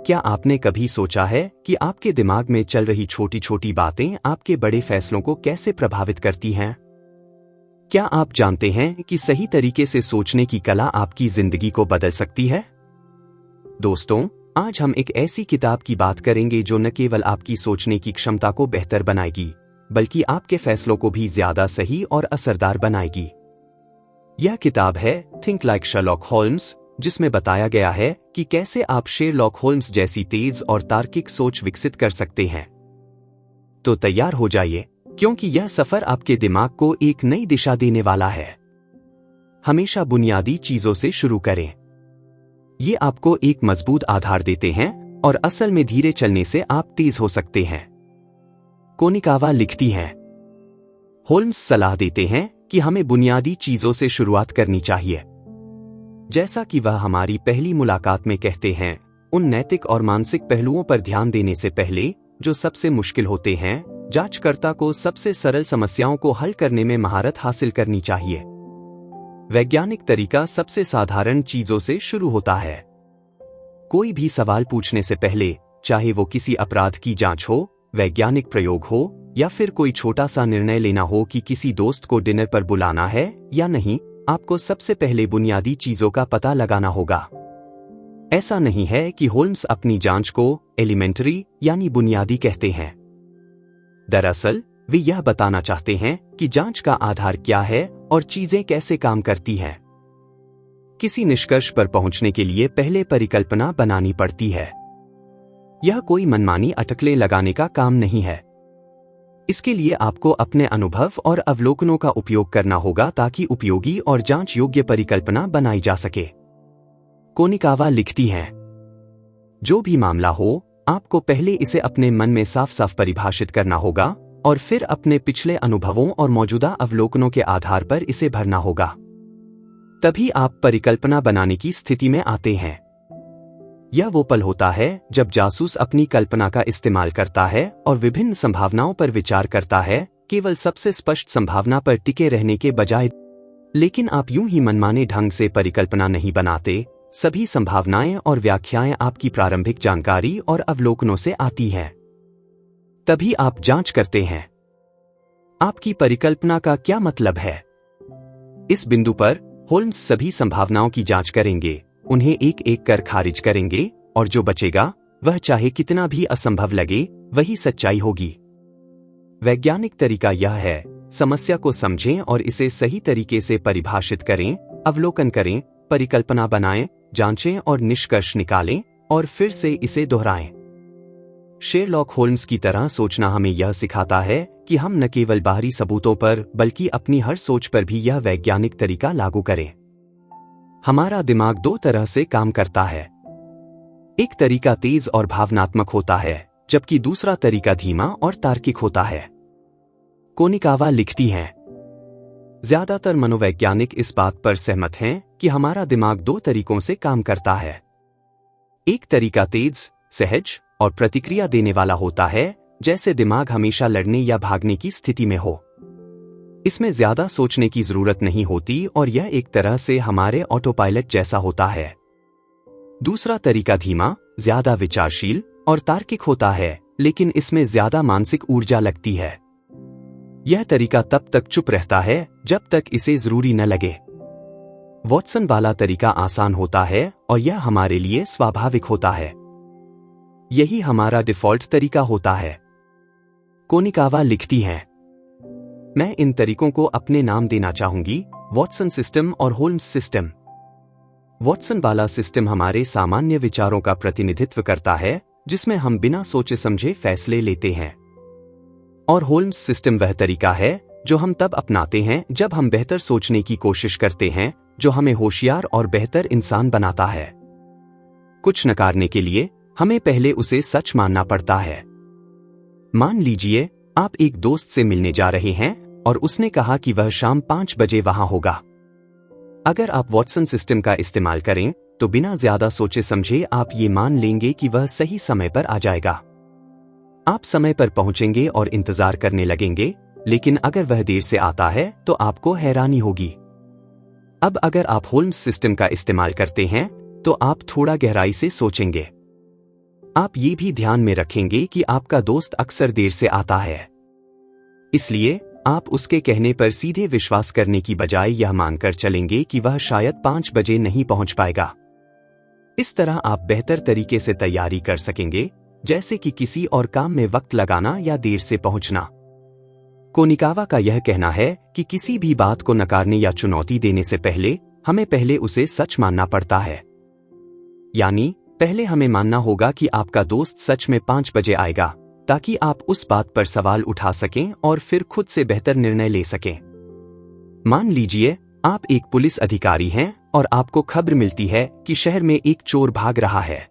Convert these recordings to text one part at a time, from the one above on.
क्या आपने कभी सोचा है कि आपके दिमाग में चल रही छोटी छोटी बातें आपके बड़े फैसलों को कैसे प्रभावित करती हैं? क्या आप जानते हैं कि सही तरीके से सोचने की कला आपकी जिंदगी को बदल सकती है? दोस्तों, आज हम एक ऐसी किताब की बात करेंगे जो न केवल आपकी सोचने की क्षमता को बेहतर बनाएगी, बल्कि आपके फैसलों को भी ज्यादा सही और असरदार बनाएगी। यह किताब है थिंक लाइक शर्लॉक होल्म्स, जिसमें बताया गया है कि कैसे आप शेरलॉक होल्म्स जैसी तेज और तार्किक सोच विकसित कर सकते हैं। तो तैयार हो जाइए, क्योंकि यह सफर आपके दिमाग को एक नई दिशा देने वाला है। हमेशा बुनियादी चीजों से शुरू करें। ये आपको एक मजबूत आधार देते हैं और असल में धीरे चलने से आप तेज हो सकते हैं। कोनिकावा लिखती हैं, होल्म्स सलाह देते हैं कि हमें बुनियादी चीजों से शुरुआत करनी चाहिए। जैसा कि वह हमारी पहली मुलाकात में कहते हैं, उन नैतिक और मानसिक पहलुओं पर ध्यान देने से पहले जो सबसे मुश्किल होते हैं, जांचकर्ता को सबसे सरल समस्याओं को हल करने में महारत हासिल करनी चाहिए। वैज्ञानिक तरीका सबसे साधारण चीजों से शुरू होता है। कोई भी सवाल पूछने से पहले, चाहे वो किसी अपराध की जांच हो, वैज्ञानिक प्रयोग हो या फिर कोई छोटा सा निर्णय लेना हो कि किसी दोस्त को डिनर पर बुलाना है या नहीं, आपको सबसे पहले बुनियादी चीजों का पता लगाना होगा। ऐसा नहीं है कि होल्म्स अपनी जांच को एलिमेंटरी यानी बुनियादी कहते हैं। दरअसल वे यह बताना चाहते हैं कि जांच का आधार क्या है और चीजें कैसे काम करती हैं। किसी निष्कर्ष पर पहुंचने के लिए पहले परिकल्पना बनानी पड़ती है। यह कोई मनमानी अटकलें लगाने का काम नहीं है। इसके लिए आपको अपने अनुभव और अवलोकनों का उपयोग करना होगा ताकि उपयोगी और जांच योग्य परिकल्पना बनाई जा सके। कोनिकावा लिखती हैं, जो भी मामला हो, आपको पहले इसे अपने मन में साफ साफ परिभाषित करना होगा और फिर अपने पिछले अनुभवों और मौजूदा अवलोकनों के आधार पर इसे भरना होगा। तभी आप परिकल्पना बनाने की स्थिति में आते हैं। यह वो पल होता है जब जासूस अपनी कल्पना का इस्तेमाल करता है और विभिन्न संभावनाओं पर विचार करता है, केवल सबसे स्पष्ट संभावना पर टिके रहने के बजाय। लेकिन आप यूं ही मनमाने ढंग से परिकल्पना नहीं बनाते। सभी संभावनाएं और व्याख्याएं आपकी प्रारंभिक जानकारी और अवलोकनों से आती हैं। तभी आप जांच करते हैं, आपकी परिकल्पना का क्या मतलब है। इस बिंदु पर होल्म्स सभी संभावनाओं की जांच करेंगे, उन्हें एक एक कर खारिज करेंगे और जो बचेगा वह चाहे कितना भी असंभव लगे, वही सच्चाई होगी। वैज्ञानिक तरीका यह है, समस्या को समझें और इसे सही तरीके से परिभाषित करें, अवलोकन करें, परिकल्पना बनाएं, जांचें और निष्कर्ष निकालें और फिर से इसे दोहराएं। शेरलॉक होल्म्स की तरह सोचना हमें यह सिखाता है कि हम न केवल बाहरी सबूतों पर बल्कि अपनी हर सोच पर भी यह वैज्ञानिक तरीका लागू करें। हमारा दिमाग दो तरह से काम करता है। एक तरीका तेज और भावनात्मक होता है, जबकि दूसरा तरीका धीमा और तार्किक होता है। कोनिकावा लिखती हैं, ज्यादातर मनोवैज्ञानिक इस बात पर सहमत हैं कि हमारा दिमाग दो तरीकों से काम करता है। एक तरीका तेज, सहज और प्रतिक्रिया देने वाला होता है, जैसे दिमाग हमेशा लड़ने या भागने की स्थिति में हो। इसमें ज्यादा सोचने की जरूरत नहीं होती और यह एक तरह से हमारे ऑटो पायलट जैसा होता है। दूसरा तरीका धीमा, ज्यादा विचारशील और तार्किक होता है, लेकिन इसमें ज्यादा मानसिक ऊर्जा लगती है। यह तरीका तब तक चुप रहता है जब तक इसे जरूरी न लगे। वॉटसन वाला तरीका आसान होता है और यह हमारे लिए स्वाभाविक होता है। यही हमारा डिफॉल्ट तरीका होता है। कोनिकावा लिखती हैं, मैं इन तरीकों को अपने नाम देना चाहूंगी, वॉटसन सिस्टम और होल्म्स सिस्टम। वॉटसन वाला सिस्टम हमारे सामान्य विचारों का प्रतिनिधित्व करता है, जिसमें हम बिना सोचे समझे फैसले लेते हैं। और होल्म्स सिस्टम वह तरीका है जो हम तब अपनाते हैं जब हम बेहतर सोचने की कोशिश करते हैं, जो हमें होशियार और बेहतर इंसान बनाता है। कुछ नकारने के लिए हमें पहले उसे सच मानना पड़ता है। मान लीजिए आप एक दोस्त से मिलने जा रहे हैं और उसने कहा कि वह शाम 5 बजे वहां होगा। अगर आप वॉटसन सिस्टम का इस्तेमाल करें तो बिना ज्यादा सोचे समझे आप ये मान लेंगे कि वह सही समय पर आ जाएगा। आप समय पर पहुंचेंगे और इंतजार करने लगेंगे, लेकिन अगर वह देर से आता है तो आपको हैरानी होगी। अब अगर आप होल्म्स सिस्टम का इस्तेमाल करते हैं तो आप थोड़ा गहराई से सोचेंगे। आप ये भी ध्यान में रखेंगे कि आपका दोस्त अक्सर देर से आता है, इसलिए आप उसके कहने पर सीधे विश्वास करने की बजाय यह मानकर चलेंगे कि वह शायद 5 बजे नहीं पहुंच पाएगा। इस तरह आप बेहतर तरीके से तैयारी कर सकेंगे, जैसे कि किसी और काम में वक्त लगाना या देर से पहुंचना। कोनिकावा का यह कहना है कि किसी भी बात को नकारने या चुनौती देने से पहले हमें पहले उसे सच मानना पड़ता है। यानी पहले हमें मानना होगा कि आपका दोस्त सच में 5 बजे आएगा, ताकि आप उस बात पर सवाल उठा सकें और फिर खुद से बेहतर निर्णय ले सकें। मान लीजिए आप एक पुलिस अधिकारी हैं और आपको खबर मिलती है कि शहर में एक चोर भाग रहा है।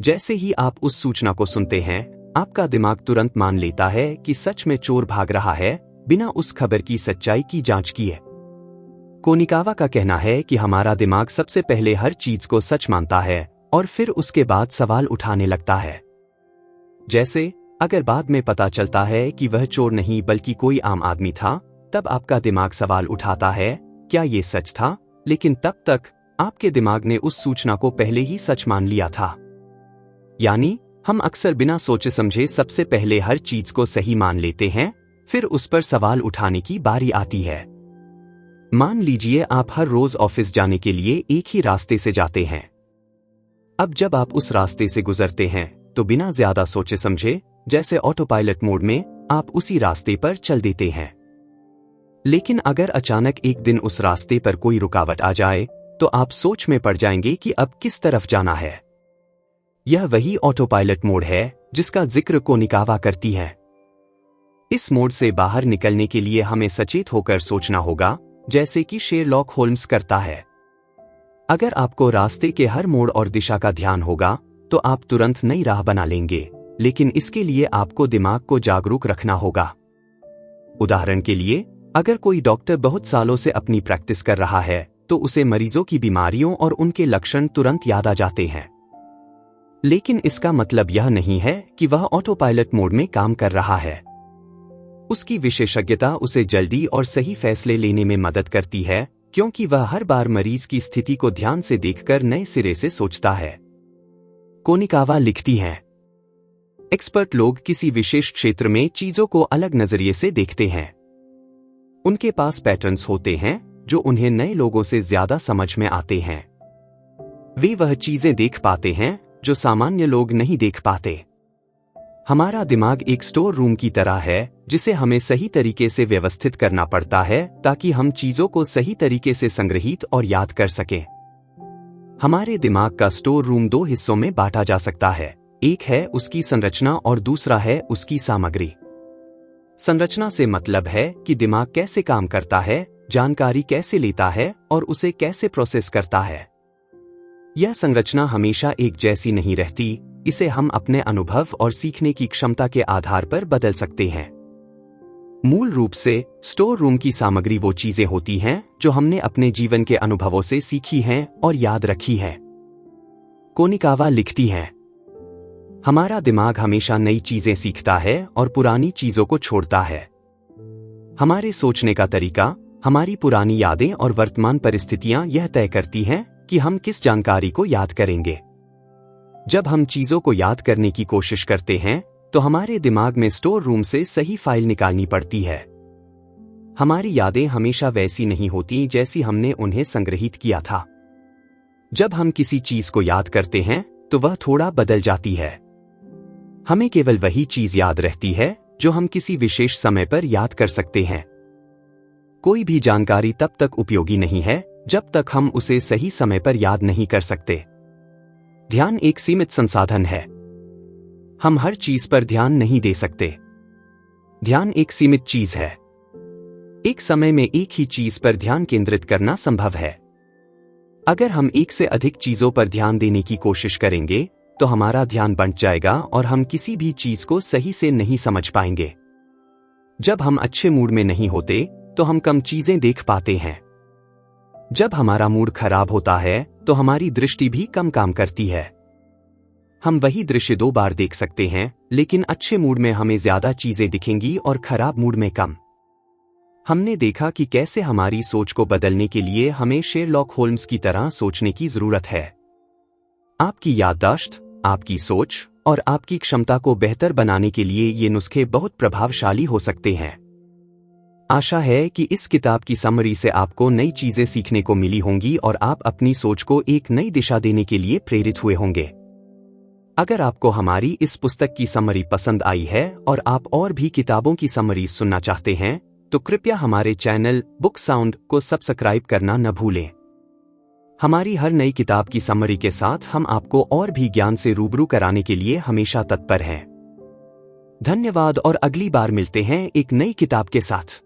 जैसे ही आप उस सूचना को सुनते हैं, आपका दिमाग तुरंत मान लेता है कि सच में चोर भाग रहा है, बिना उस खबर की सच्चाई की जांच किए। कोनिकावा का कहना है कि हमारा दिमाग सबसे पहले हर चीज को सच मानता है और फिर उसके बाद सवाल उठाने लगता है। जैसे अगर बाद में पता चलता है कि वह चोर नहीं बल्कि कोई आम आदमी था, तब आपका दिमाग सवाल उठाता है, क्या ये सच था? लेकिन तब तक आपके दिमाग ने उस सूचना को पहले ही सच मान लिया था। यानी हम अक्सर बिना सोचे समझे सबसे पहले हर चीज को सही मान लेते हैं, फिर उस पर सवाल उठाने की बारी आती है। मान लीजिए आप हर रोज ऑफिस जाने के लिए एक ही रास्ते से जाते हैं। अब जब आप उस रास्ते से गुजरते हैं तो बिना ज्यादा सोचे समझे, जैसे ऑटो पायलट मोड में, आप उसी रास्ते पर चल देते हैं। लेकिन अगर अचानक एक दिन उस रास्ते पर कोई रुकावट आ जाए तो आप सोच में पड़ जाएंगे कि अब किस तरफ जाना है। यह वही ऑटो पायलट मोड है जिसका जिक्र कोनिकावा करती है। इस मोड से बाहर निकलने के लिए हमें सचेत होकर सोचना होगा, जैसे कि शेरलॉक होल्म्स करता है। अगर आपको रास्ते के हर मोड़ और दिशा का ध्यान होगा तो आप तुरंत नई राह बना लेंगे, लेकिन इसके लिए आपको दिमाग को जागरूक रखना होगा। उदाहरण के लिए, अगर कोई डॉक्टर बहुत सालों से अपनी प्रैक्टिस कर रहा है तो उसे मरीजों की बीमारियों और उनके लक्षण तुरंत याद आ जाते हैं। लेकिन इसका मतलब यह नहीं है कि वह ऑटो पायलट मोड में काम कर रहा है। उसकी विशेषज्ञता उसे जल्दी और सही फैसले लेने में मदद करती है, क्योंकि वह हर बार मरीज की स्थिति को ध्यान से देखकर नए सिरे से सोचता है। कोनिकावा लिखती हैं, एक्सपर्ट लोग किसी विशेष क्षेत्र में चीजों को अलग नजरिए से देखते हैं। उनके पास पैटर्न्स होते हैं जो उन्हें नए लोगों से ज्यादा समझ में आते हैं। वे वह चीजें देख पाते हैं जो सामान्य लोग नहीं देख पाते। हमारा दिमाग एक स्टोर रूम की तरह है जिसे हमें सही तरीके से व्यवस्थित करना पड़ता है ताकि हम चीजों को सही तरीके से संग्रहित और याद कर सकें। हमारे दिमाग का स्टोर रूम 2 हिस्सों में बांटा जा सकता है, एक है उसकी संरचना और दूसरा है उसकी सामग्री। संरचना से मतलब है कि दिमाग कैसे काम करता है, जानकारी कैसे लेता है और उसे कैसे प्रोसेस करता है। यह संरचना हमेशा एक जैसी नहीं रहती, इसे हम अपने अनुभव और सीखने की क्षमता के आधार पर बदल सकते हैं। मूल रूप से स्टोर रूम की सामग्री वो चीजें होती हैं जो हमने अपने जीवन के अनुभवों से सीखी हैं और याद रखी हैं। कोनिकावा लिखती हैं, हमारा दिमाग हमेशा नई चीजें सीखता है और पुरानी चीजों को छोड़ता है। हमारे सोचने का तरीका, हमारी पुरानी यादें और वर्तमान परिस्थितियां यह तय करती हैं कि हम किस जानकारी को याद करेंगे। जब हम चीजों को याद करने की कोशिश करते हैं तो हमारे दिमाग में स्टोर रूम से सही फाइल निकालनी पड़ती है। हमारी यादें हमेशा वैसी नहीं होती जैसी हमने उन्हें संग्रहित किया था। जब हम किसी चीज को याद करते हैं तो वह थोड़ा बदल जाती है। हमें केवल वही चीज याद रहती है जो हम किसी विशेष समय पर याद कर सकते हैं। कोई भी जानकारी तब तक उपयोगी नहीं है जब तक हम उसे सही समय पर याद नहीं कर सकते। ध्यान एक सीमित संसाधन है। हम हर चीज पर ध्यान नहीं दे सकते। ध्यान एक सीमित चीज है। एक समय में एक ही चीज पर ध्यान केंद्रित करना संभव है। अगर हम एक से अधिक चीजों पर ध्यान देने की कोशिश करेंगे तो हमारा ध्यान बंट जाएगा और हम किसी भी चीज को सही से नहीं समझ पाएंगे। जब हम अच्छे मूड में नहीं होते तो हम कम चीजें देख पाते हैं। जब हमारा मूड खराब होता है तो हमारी दृष्टि भी कम काम करती है। हम वही दृश्य 2 बार देख सकते हैं, लेकिन अच्छे मूड में हमें ज्यादा चीजें दिखेंगी और खराब मूड में कम। हमने देखा कि कैसे हमारी सोच को बदलने के लिए हमें शेरलॉक होल्म्स की तरह सोचने की जरूरत है। आपकी याददाश्त आपकी सोच और आपकी क्षमता को बेहतर बनाने के लिए ये नुस्खे बहुत प्रभावशाली हो सकते हैं। आशा है कि इस किताब की समरी से आपको नई चीजें सीखने को मिली होंगी और आप अपनी सोच को एक नई दिशा देने के लिए प्रेरित हुए होंगे। अगर आपको हमारी इस पुस्तक की समरी पसंद आई है और आप और भी किताबों की समरी सुनना चाहते हैं, तो कृपया हमारे चैनल बुक साउंड को सब्सक्राइब करना न भूलें। हमारी हर नई किताब की समरी के साथ हम आपको और भी ज्ञान से रूबरू कराने के लिए हमेशा तत्पर हैं। धन्यवाद और अगली बार मिलते हैं एक नई किताब के साथ।